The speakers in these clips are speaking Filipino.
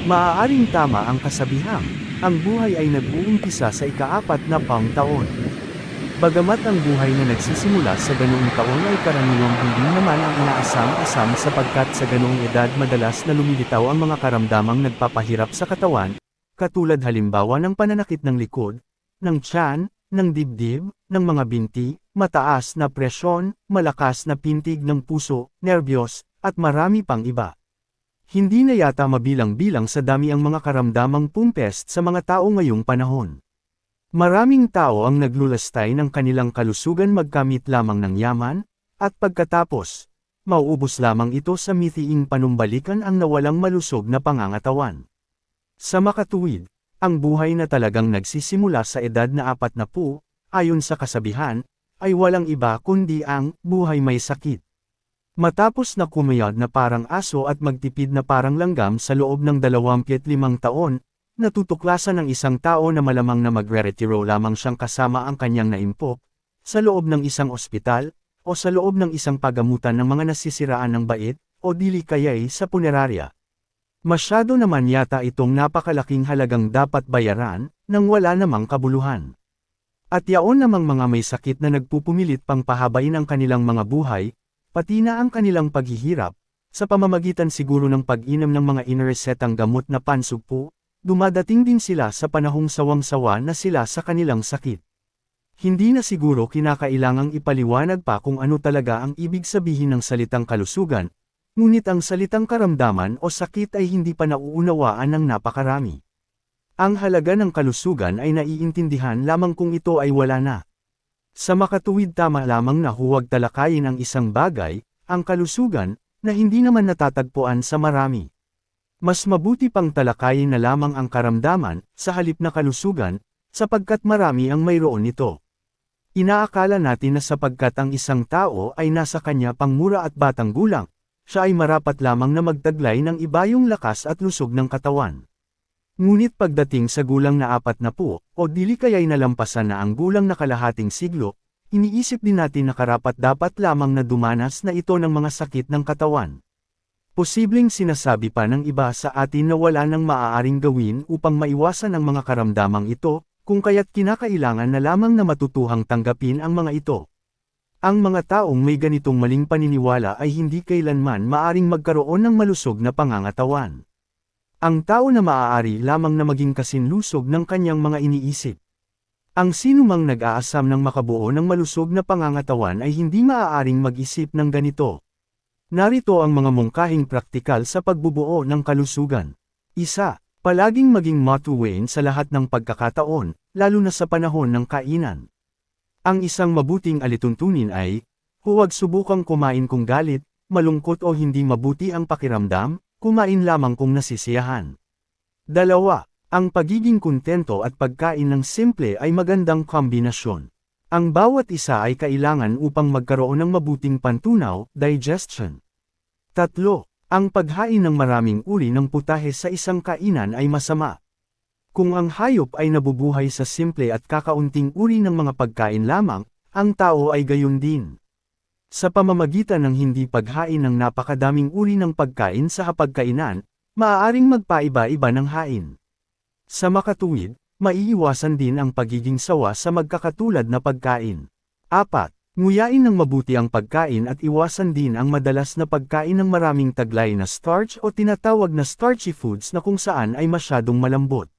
Maaaring tama ang kasabihang, ang buhay ay nag-uumpisa sa ika-4 na pang taon. Bagamat ang buhay na nagsisimula sa ganoong taon ay karaniwang hindi naman ang inaasam-asam sapagkat sa ganoong edad madalas na lumilitaw ang mga karamdamang nagpapahirap sa katawan, katulad halimbawa ng pananakit ng likod, ng tiyan, ng dibdib, ng mga binti, mataas na presyon, malakas na pintig ng puso, nerbiyos, at marami pang iba. Hindi na yata mabilang-bilang sa dami ang mga karamdamang pumpest sa mga tao ngayong panahon. Maraming tao ang naglulastay ng kanilang kalusugan magkamit lamang ng yaman, at pagkatapos, mauubos lamang ito sa mithiing panumbalikan ang nawalang malusog na pangangatawan. Sa makatuwid, ang buhay na talagang nagsisimula sa edad na 40, ayon sa kasabihan, ay walang iba kundi ang buhay may sakit. Matapos na kumayad na parang aso at magtipid na parang langgam sa loob ng 25 taon, natutuklasan ng isang tao na malamang na magre-retiro lamang siyang kasama ang kanyang naimpok, sa loob ng isang ospital, o sa loob ng isang pagamutan ng mga nasisiraan ng bait, o dili kaya'y sa punerarya. Masyado naman yata itong napakalaking halagang dapat bayaran, nang wala namang kabuluhan. At yaon namang mga may sakit na nagpupumilit pang pahabain ang kanilang mga buhay, pati na ang kanilang paghihirap, sa pamamagitan siguro ng pag-inom ng mga iniresetang gamot na pansugpo, dumadating din sila sa panahong sawang-sawa na sila sa kanilang sakit. Hindi na siguro kinakailangang ipaliwanag pa kung ano talaga ang ibig sabihin ng salitang kalusugan, ngunit ang salitang karamdaman o sakit ay hindi pa nauunawaan ng napakarami. Ang halaga ng kalusugan ay naiintindihan lamang kung ito ay wala na. Sa makatuwid tama lamang na huwag talakayin ang isang bagay, ang kalusugan, na hindi naman natatagpuan sa marami. Mas mabuti pang talakayin na lamang ang karamdaman, sa halip na kalusugan, sapagkat marami ang mayroon nito. Inaakala natin na sapagkat ang isang tao ay nasa kanya pangmura at batang gulang, siya ay marapat lamang na magtaglay ng ibayong lakas at lusog ng katawan. Ngunit pagdating sa gulang na 40, o dili kaya'y nalampasan na ang gulang na kalahating siglo, iniisip din natin na karapat-dapat lamang na dumanas na ito ng mga sakit ng katawan. Posibleng sinasabi pa ng iba sa atin na wala nang maaaring gawin upang maiwasan ang mga karamdamang ito, kung kaya't kinakailangan na lamang na matutuhang tanggapin ang mga ito. Ang mga taong may ganitong maling paniniwala ay hindi kailanman maaring magkaroon ng malusog na pangangatawan. Ang tao na maaari lamang na maging kasinlusog ng kanyang mga iniisip. Ang sinumang nag-aasam ng makabuo ng malusog na pangangatawan ay hindi maaaring mag-isip ng ganito. Narito ang mga mungkahing praktikal sa pagbubuo ng kalusugan. 1. Palaging maging matuwid sa lahat ng pagkakataon, lalo na sa panahon ng kainan. Ang isang mabuting alituntunin ay, huwag subukang kumain kung galit, malungkot o hindi mabuti ang pakiramdam, kumain lamang kung nasisiyahan. 2. Ang pagiging kontento at pagkain ng simple ay magandang kombinasyon. Ang bawat isa ay kailangan upang magkaroon ng mabuting pantunaw, digestion. 3. Ang paghain ng maraming uri ng putahe sa isang kainan ay masama. Kung ang hayop ay nabubuhay sa simple at kakaunting uri ng mga pagkain lamang, ang tao ay gayon din. Sa pamamagitan ng hindi paghain ng napakadaming uri ng pagkain sa hapagkainan, maaaring magpaiba-iba ng hain. Sa makatuwid, maiiwasan din ang pagiging sawa sa magkakatulad na pagkain. 4. Nguyain ng mabuti ang pagkain at iwasan din ang madalas na pagkain ng maraming taglay na starch o tinatawag na starchy foods na kung saan ay masyadong malambot.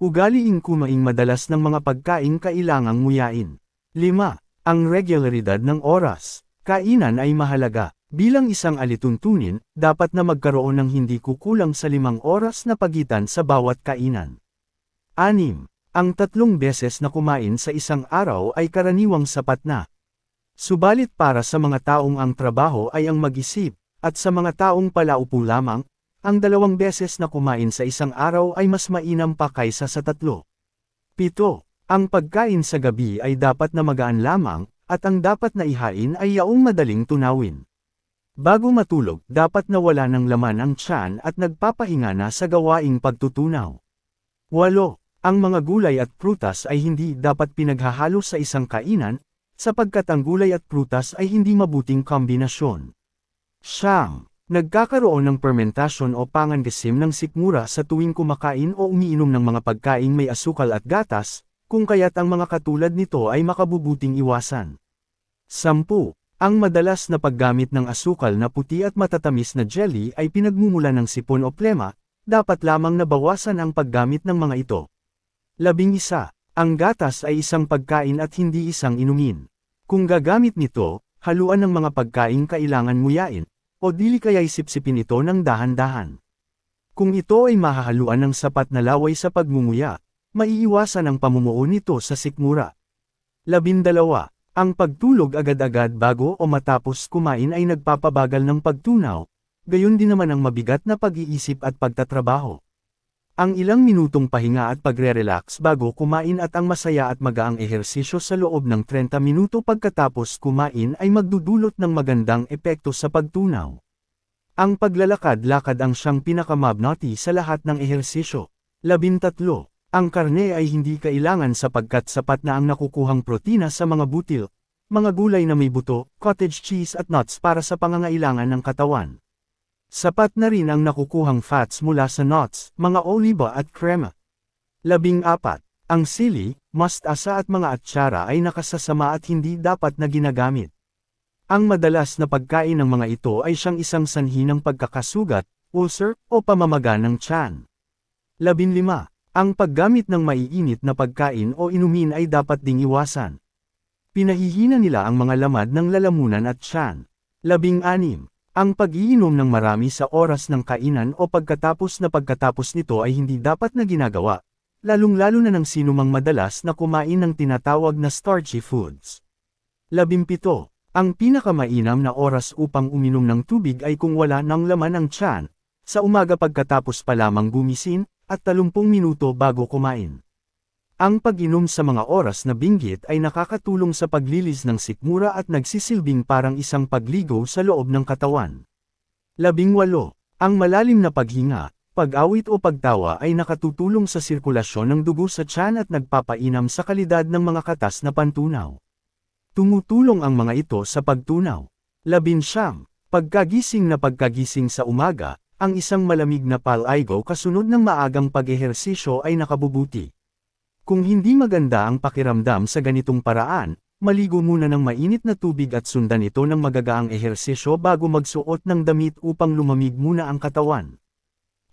Ugaliin kumaing madalas ng mga pagkain kailangang nguyain. 5. Ang regularidad ng oras. Kainan ay mahalaga. Bilang isang alituntunin, dapat na magkaroon ng hindi kukulang sa 5 oras na pagitan sa bawat kainan. 6. Ang 3 beses na kumain sa isang araw ay karaniwang sapat na. Subalit para sa mga taong ang trabaho ay ang mag-isip, at sa mga taong palaupo lamang, ang 2 beses na kumain sa isang araw ay mas mainam pa kaysa sa 3. 7. Ang pagkain sa gabi ay dapat na magaan lamang, at ang dapat na ihain ay yaong madaling tunawin. Bago matulog, dapat na wala ng laman ang tiyan at nagpapahinga na sa gawaing pagtutunaw. 8. Ang mga gulay at prutas ay hindi dapat pinaghahalo sa isang kainan, sapagkat ang gulay at prutas ay hindi mabuting kombinasyon. 9. Nagkakaroon ng fermentasyon o pangangasim ng sikmura sa tuwing kumakain o umiinom ng mga pagkaing may asukal at gatas, kung kaya't ang mga katulad nito ay makabubuting iwasan. 10. Ang madalas na paggamit ng asukal na puti at matatamis na jelly ay pinagmumulan ng sipon o plema, dapat lamang nabawasan ang paggamit ng mga ito. 11. Ang gatas ay isang pagkain at hindi isang inumin. Kung gagamit nito, haluan ng mga pagkaing kailangan nguyain, o dili kaya'y sipsipin ito ng dahan-dahan. Kung ito ay mahahaluan ng sapat na laway sa pagmunguya, maiiwasan ang pamumuo nito sa sikmura. 12. Ang pagtulog agad-agad bago o matapos kumain ay nagpapabagal ng pagtunaw, gayon din naman ang mabigat na pag-iisip at pagtatrabaho. Ang ilang minutong pahinga at pagre-relax bago kumain at ang masaya at magaang ehersisyo sa loob ng 30 minuto pagkatapos kumain ay magdudulot ng magandang epekto sa pagtunaw. Ang paglalakad-lakad ang siyang pinakamabnoti sa lahat ng ehersisyo. 13. Ang karne ay hindi kailangan sapagkat sapat na ang nakukuhang protina sa mga butil, mga gulay na may buto, cottage cheese at nuts para sa pangangailangan ng katawan. Sapat na rin ang nakukuhang fats mula sa nuts, mga oliba at krema. 14. Ang sili, mustasa at mga atsara ay nakasasama at hindi dapat na ginagamit. Ang madalas na pagkain ng mga ito ay siyang isang sanhi ng pagkakasugat, ulcer, o pamamaga ng tiyan. 15. Ang paggamit ng maiinit na pagkain o inumin ay dapat ding iwasan. Pinahihina nila ang mga lamad ng lalamunan at tiyan. 16. Ang pag-iinom ng marami sa oras ng kainan o pagkatapos nito ay hindi dapat na ginagawa, lalong-lalo na ng sinumang madalas na kumain ng tinatawag na starchy foods. 17. Ang pinakamainam na oras upang uminom ng tubig ay kung wala ng laman ang tiyan, sa umaga pagkatapos pa lamang gumising, at 30 minuto bago kumain. Ang pag-inom sa mga oras na binggit ay nakakatulong sa paglilis ng sikmura at nagsisilbing parang isang pagligo sa loob ng katawan. 18. Ang malalim na paghinga, pag-awit o pagtawa ay nakatutulong sa sirkulasyon ng dugo sa tiyan at nagpapainam sa kalidad ng mga katas na pantunaw. Tumutulong ang mga ito sa pagtunaw. 19. Pagkagising sa umaga, ang isang malamig na palaigo kasunod ng maagang pag-ehersisyo ay nakabubuti. Kung hindi maganda ang pakiramdam sa ganitong paraan, maligo muna ng mainit na tubig at sundan ito ng magagaang ehersisyo bago magsuot ng damit upang lumamig muna ang katawan.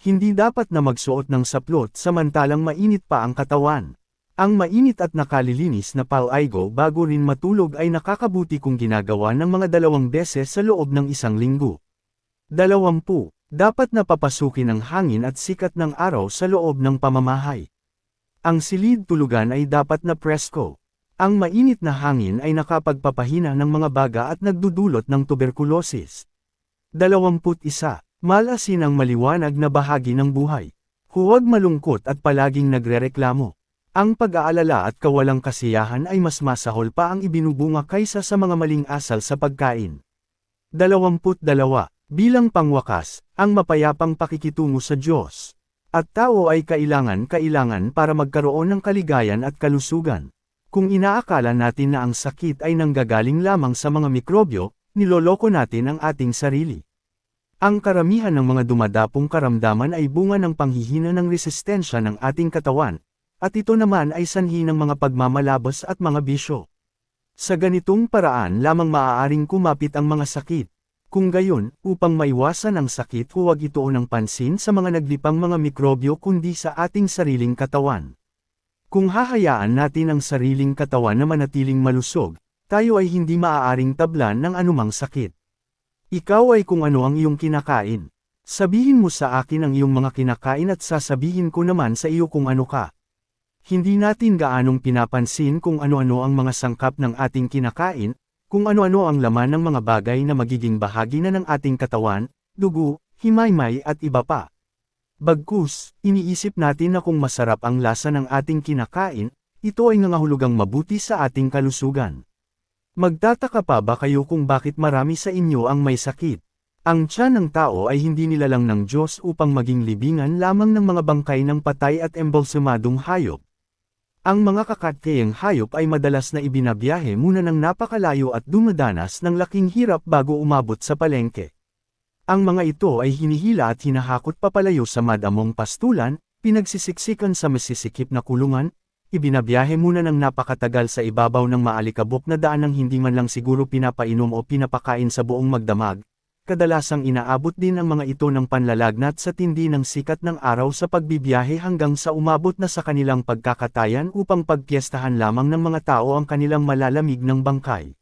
Hindi dapat na magsuot ng saplot samantalang mainit pa ang katawan. Ang mainit at nakalilinis na palaigo bago rin matulog ay nakakabuti kung ginagawa ng mga 2 beses sa loob ng isang linggo. 20. Dapat na papasukin ang hangin at sikat ng araw sa loob ng pamamahay. Ang silid tulugan ay dapat na presko. Ang mainit na hangin ay nakapagpapahina ng mga baga at nagdudulot ng tuberkulosis. 21. Malasin ang maliwanag na bahagi ng buhay. Huwag malungkot at palaging nagrereklamo. Ang pag-aalala at kawalang kasiyahan ay mas masahol pa ang ibinubunga kaysa sa mga maling asal sa pagkain. 22. Bilang pangwakas, ang mapayapang pakikitungo sa Diyos at tao ay kailangan para magkaroon ng kaligayan at kalusugan. Kung inaakala natin na ang sakit ay nanggagaling lamang sa mga mikrobyo, niloloko natin ang ating sarili. Ang karamihan ng mga dumadapong karamdaman ay bunga ng panghihina ng resistensya ng ating katawan, at ito naman ay sanhi ng mga pagmamalabos at mga bisyo. Sa ganitong paraan lamang maaaring kumapit ang mga sakit. Kung gayon, upang maiwasan ang sakit huwag ituon ng pansin sa mga naglipang mga mikrobyo kundi sa ating sariling katawan. Kung hahayaan natin ang sariling katawan na manatiling malusog, tayo ay hindi maaaring tablan ng anumang sakit. Ikaw ay kung ano ang iyong kinakain. Sabihin mo sa akin ang iyong mga kinakain at sasabihin ko naman sa iyo kung ano ka. Hindi natin gaanong pinapansin kung ano-ano ang mga sangkap ng ating kinakain, kung ano-ano ang laman ng mga bagay na magiging bahagi na ng ating katawan, dugo, himaymay at iba pa. Bagkus, iniisip natin na kung masarap ang lasa ng ating kinakain, ito ay nangahulugang mabuti sa ating kalusugan. Magtataka pa ba kayo kung bakit marami sa inyo ang may sakit? Ang tiyan ng tao ay hindi nilalang ng Diyos upang maging libingan lamang ng mga bangkay ng patay at embalsamadong hayop. Ang mga kakatkayang hayop ay madalas na ibinabiyahe muna ng napakalayo at dumadanas ng laking hirap bago umabot sa palengke. Ang mga ito ay hinihila at hinahakot papalayo sa madamong pastulan, pinagsisiksikan sa masisikip na kulungan, ibinabiyahe muna ng napakatagal sa ibabaw ng maalikabok na daan ng hindi man lang siguro pinapainom o pinapakain sa buong magdamag. Kadalasang inaabot din ang mga ito ng panlalagnat sa tindi ng sikat ng araw sa pagbibiyahe hanggang sa umabot na sa kanilang pagkakatayan upang pagpiestahan lamang ng mga tao ang kanilang malalamig ng bangkay.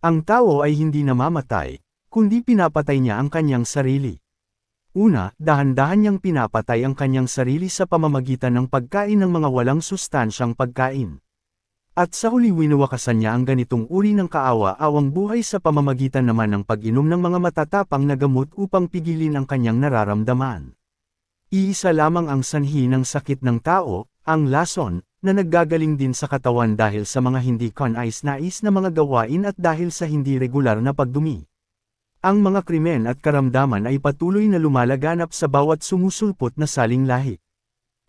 Ang tao ay hindi namamatay, kundi pinapatay niya ang kanyang sarili. Una, dahan-dahan niyang pinapatay ang kanyang sarili sa pamamagitan ng pagkain ng mga walang sustansyang pagkain. At sa huli winawakasan niya ang ganitong uri ng kaawa-awang buhay sa pamamagitan naman ng pag-inom ng mga matatapang na gamot upang pigilin ang kanyang nararamdaman. Iisa lamang ang sanhi ng sakit ng tao, ang lason, na naggagaling din sa katawan dahil sa mga hindi kanais-nais na mga gawain at dahil sa hindi regular na pagdumi. Ang mga krimen at karamdaman ay patuloy na lumalaganap sa bawat sumusulpot na saling lahi.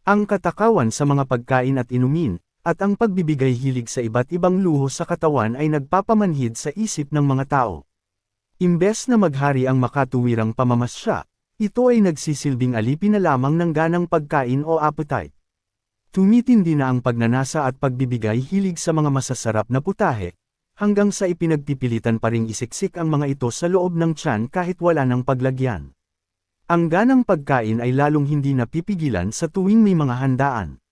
Ang katakawan sa mga pagkain at inumin, at ang pagbibigay hilig sa iba't ibang luho sa katawan ay nagpapamanhid sa isip ng mga tao. Imbes na maghari ang makatuwirang pamamasya, ito ay nagsisilbing alipin na lamang ng ganang pagkain o appetite. Tumitindi na ang pagnanasa at pagbibigay hilig sa mga masasarap na putahe, hanggang sa ipinagpipilitan pa ring isiksik ang mga ito sa loob ng tiyan kahit wala ng paglagyan. Ang ganang pagkain ay lalong hindi napipigilan sa tuwing may mga handaan.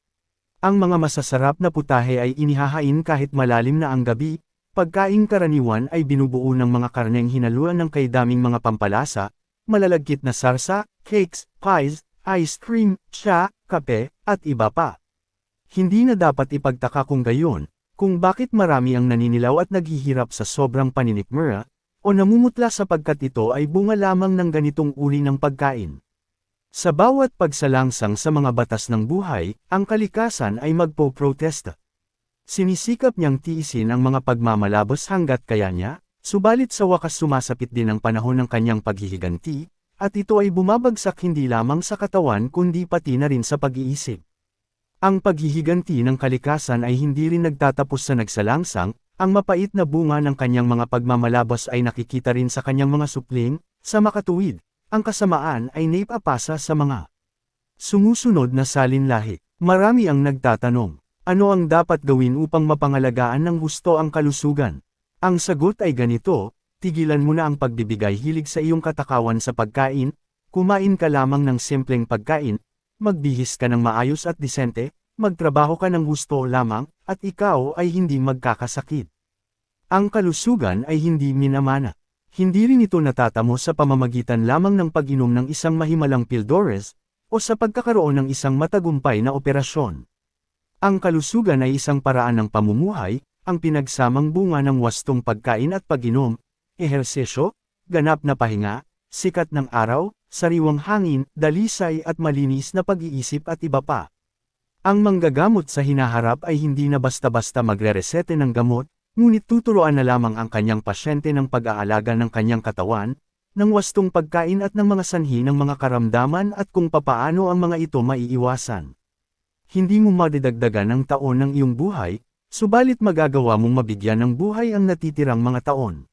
Ang mga masasarap na putahe ay inihahain kahit malalim na ang gabi, pagkaing karaniwan ay binubuo ng mga karneng hinaluan ng kaidaming mga pampalasa, malalagkit na sarsa, cakes, pies, ice cream, tsa, kape, at iba pa. Hindi na dapat ipagtaka kung gayon, kung bakit marami ang naninilaw at naghihirap sa sobrang paninikmura, o namumutla sapagkat ito ay bunga lamang ng ganitong uri ng pagkain. Sa bawat pagsalangsang sa mga batas ng buhay, ang kalikasan ay magpo-protesta. Sinisikap niyang tiisin ang mga pagmamalabos hanggat kaya niya, subalit sa wakas sumasapit din ang panahon ng kanyang paghihiganti, at ito ay bumabagsak hindi lamang sa katawan kundi pati na rin sa pag-iisip. Ang paghihiganti ng kalikasan ay hindi rin nagtatapos sa nagsalangsang, ang mapait na bunga ng kanyang mga pagmamalabos ay nakikita rin sa kanyang mga supling, sa makatuwid. Ang kasamaan ay naipapasa sa mga sumusunod na salinlahi. Marami ang nagtatanong, ano ang dapat gawin upang mapangalagaan ng husto ang kalusugan? Ang sagot ay ganito, tigilan mo na ang pagbibigay hilig sa iyong katakawan sa pagkain, kumain ka lamang ng simpleng pagkain, magbihis ka ng maayos at disente, magtrabaho ka ng husto lamang, at ikaw ay hindi magkakasakit. Ang kalusugan ay hindi minamana. Hindi rin ito natatamo sa pamamagitan lamang ng pag-inom ng isang mahimalang pildores, o sa pagkakaroon ng isang matagumpay na operasyon. Ang kalusugan ay isang paraan ng pamumuhay, ang pinagsamang bunga ng wastong pagkain at pag-inom, ehersesyo, ganap na pahinga, sikat ng araw, sariwang hangin, dalisay at malinis na pag-iisip at iba pa. Ang manggagamot sa hinaharap ay hindi na basta-basta magre-resete ng gamot, ngunit tuturuan na lamang ang kanyang pasyente ng pag-aalaga ng kanyang katawan, ng wastong pagkain at ng mga sanhi ng mga karamdaman at kung papaano ang mga ito maiiwasan. Hindi mo madidagdagan ang taon ng iyong buhay, subalit magagawa mong mabigyan ng buhay ang natitirang mga taon.